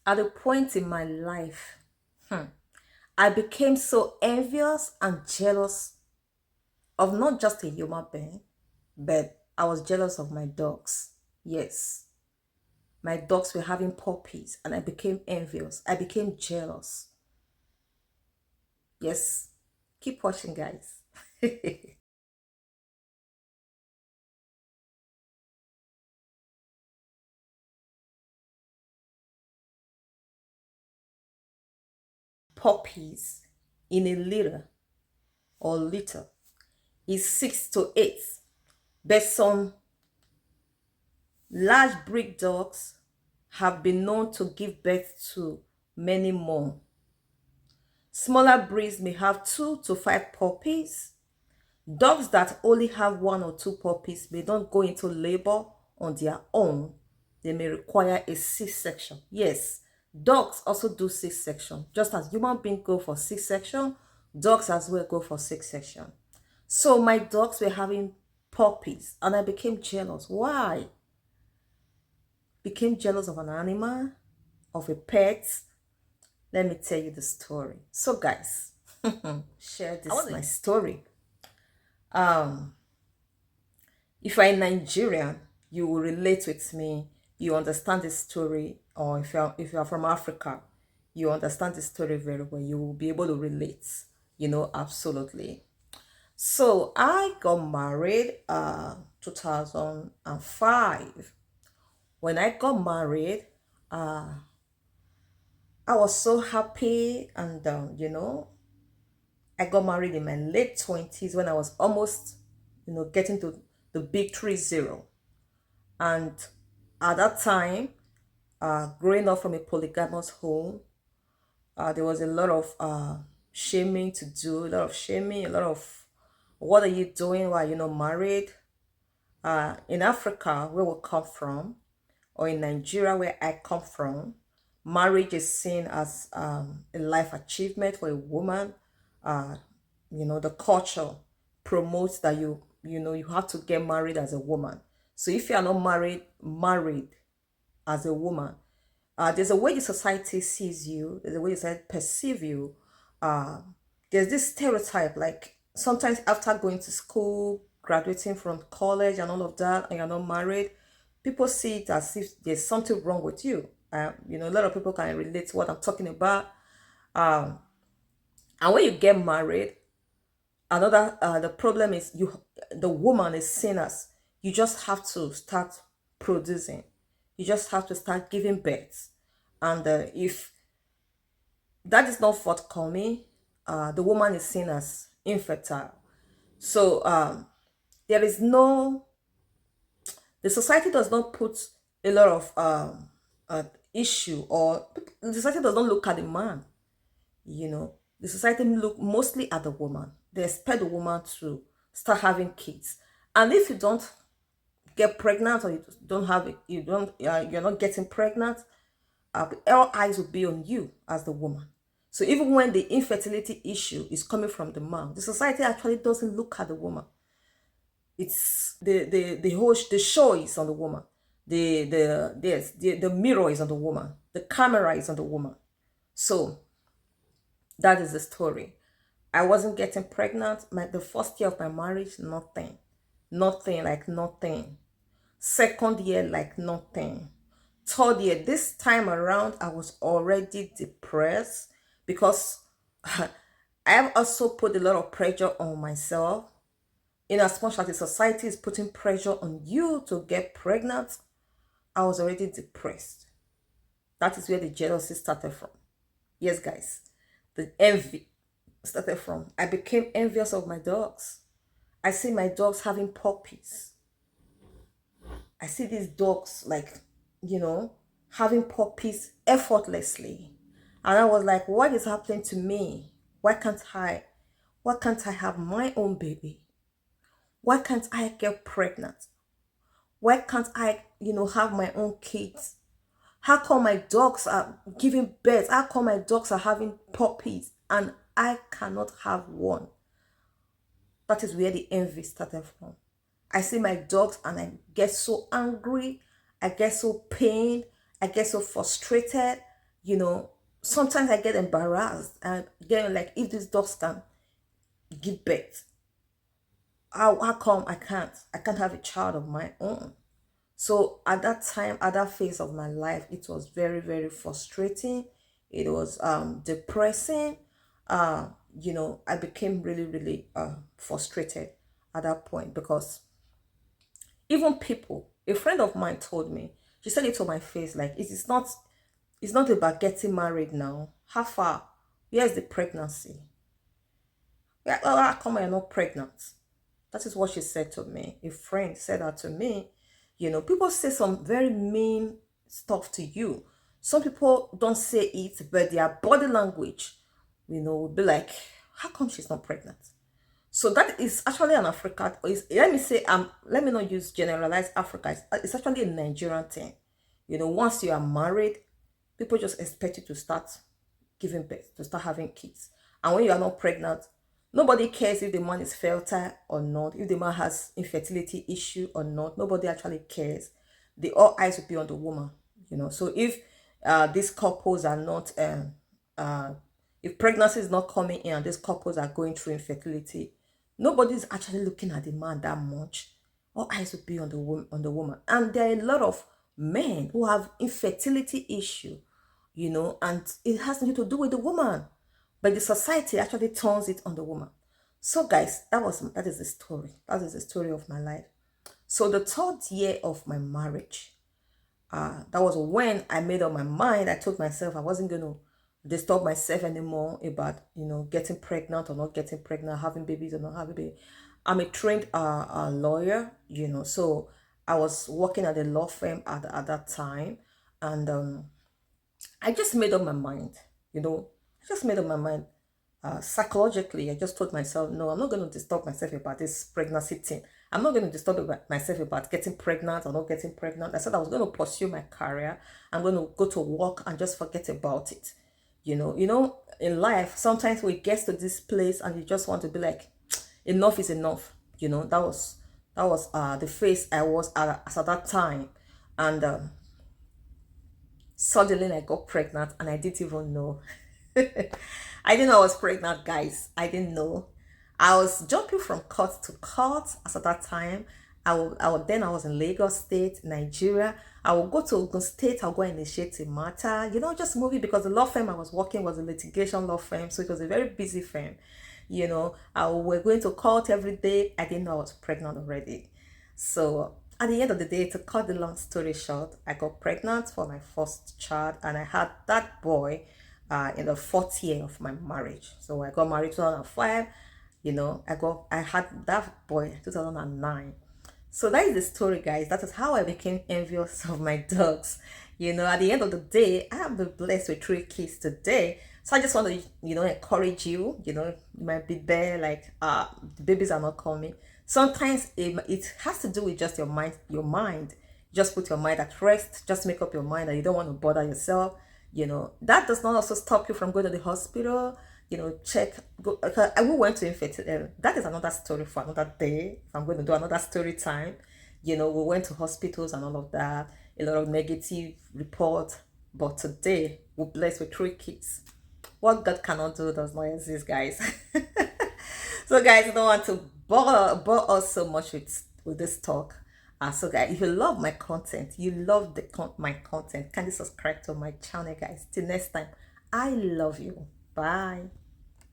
At a point in my life, I became so envious and jealous of not just a human being, but I was jealous of my dogs. Yes, my dogs were having puppies and I became envious. I became jealous. Yes, keep watching, guys. Puppies in a litter or litter is 6 to 8, but some large breed dogs have been known to give birth to many more. Smaller breeds may have 2 to 5 puppies. Dogs that only have 1 or 2 puppies may not go into labor on their own. They may require a C-section. Yes, dogs also do C-section. Just as human beings go for C-section, dogs as well go for C-section. So my dogs were having puppies and I became jealous. Why? Became jealous of an animal, of a pet. Let me tell you the story. So guys, share this my story. Um if you're a Nigerian, you will relate with me. You understand this story, or if you're from Africa, you understand this story very well. You will be able to relate. Absolutely. So I got married 2005. When I got married, I was so happy, and I got married in my late 20s when I was almost, getting to the big 30. And at that time, growing up from a polygamous home, there was a lot of shaming to do, a lot of shaming, a lot of what are you doing while you're not married? In Africa, where we come from, or in Nigeria, where I come from, marriage is seen as a life achievement for a woman. Uh, the culture promotes that you have to get married as a woman. So if you are not married as a woman, there's a way the society sees you, there's a way the society perceive you. uh, there's this stereotype, like sometimes after going to school, graduating from college and all of that, and you're not married, people see it as if there's something wrong with you. A lot of people can relate to what I'm talking about. And when you get married, another the problem is the woman is seen as, you just have to start producing, you just have to start giving birth. And if that is not forthcoming, the woman is seen as infertile. So there is no, the society does not put a lot of issue, or the society does not look at the man. The society look mostly at the woman. They expect the woman to start having kids, and if you don't get pregnant, or you don't have it, you're not getting pregnant, all eyes will be on you as the woman. So even when the infertility issue is coming from the man, the society actually doesn't look at the woman. It's the show is on the woman. The mirror is on the woman. The camera is on the woman. So that is the story. I wasn't getting pregnant. The first year of my marriage, nothing. Nothing, like nothing. Second year, like nothing. Third year, this time around, I was already depressed because I have also put a lot of pressure on myself. In as much as the society is putting pressure on you to get pregnant, I was already depressed. That is where the jealousy started from. Yes, guys, the envy started from. I became envious of my dogs. I see my dogs having puppies. I see these dogs, like, you know, having puppies effortlessly. And I was like, what is happening to me? Why can't I? Why can't I have my own baby? Why can't I get pregnant? Why can't I, have my own kids? How come my dogs are giving birth? How come my dogs are having puppies and I cannot have one? That is where the envy started from. I see my dogs and I get so angry. I get so pained. I get so frustrated. You know, sometimes I get embarrassed and get like, if these dogs can give birth, how come I can't have a child of my own? So at that time, at that phase of my life, it was very, very frustrating. It was depressing. You know, I became really, really frustrated at that point, because even people, a friend of mine told me, she said it to my face, like, it's not about getting married now. How far? Here's the pregnancy. Yeah, well, how come you're not pregnant? That is what she said to me. A friend said that to me. You know, people say some very mean stuff to you. Some people don't say it, but their body language, you know, would be like, how come she's not pregnant? So that is actually an African, let me say, let me not use generalized Africa. It's actually a Nigerian thing. You know, once you are married, people just expect you to start giving birth, to start having kids. And when you are not pregnant, nobody cares if the man is fertile or not, if the man has infertility issue or not. Nobody actually cares. The all eyes will be on the woman, you know. So if these couples are not, uh, if pregnancy is not coming in and these couples are going through infertility, nobody's actually looking at the man that much. All eyes will be on the woman. And there are a lot of men who have infertility issue, you know, and it has nothing to do with the woman, but the society actually turns it on the woman. So guys, that is the story. That is the story of my life. So the third year of my marriage, that was when I made up my mind. I told myself I wasn't going to disturb myself anymore about, you know, getting pregnant or not getting pregnant, having babies or not having babies. I'm a trained lawyer, you know, so I was working at a law firm at that time. And I just made up my mind, you know, I just made up my mind. Psychologically, I just told myself, no, I'm not going to disturb myself about this pregnancy thing. I'm not going to disturb myself about getting pregnant or not getting pregnant. I said I was going to pursue my career. I'm going to go to work and just forget about it. You know, in life, sometimes we get to this place and you just want to be like, enough is enough. You know, that was the phase I was at that time. And suddenly I got pregnant and I didn't even know. I didn't know I was pregnant, guys. I didn't know. I was jumping from court to court as at that time. Then I was in Lagos State, Nigeria. I would go to Ogun State, I'll go initiate a matter, you know, just moving, because the law firm I was working was a litigation law firm, so it was a very busy firm. You know, we're going to court every day. I didn't know I was pregnant already. So at the end of the day, to cut the long story short, I got pregnant for my first child, and I had that boy in the fourth year of my marriage. So I got married 2005. You know, I had that boy 2009. So that is the story, guys. That is how I became envious of my dogs. You know, at the end of the day, I have been blessed with 3 kids today. So I just want to, you know, encourage you. You know, you might be there like, the babies are not coming. Sometimes it has to do with just your mind. Your mind. Just put your mind at rest. Just make up your mind that you don't want to bother yourself. You know, that does not also stop you from going to the hospital. You know, check. Go. We went to infertility. That is another story for another day. If I'm going to do another story time, you know, we went to hospitals and all of that. A lot of negative reports. But today, we're blessed with 3 kids. What God cannot do does not exist, guys. So, guys, I don't want to bore us so much with this talk. So, guys, if you love my content, you love my content, kindly subscribe to my channel, guys. Till next time, I love you. Bye.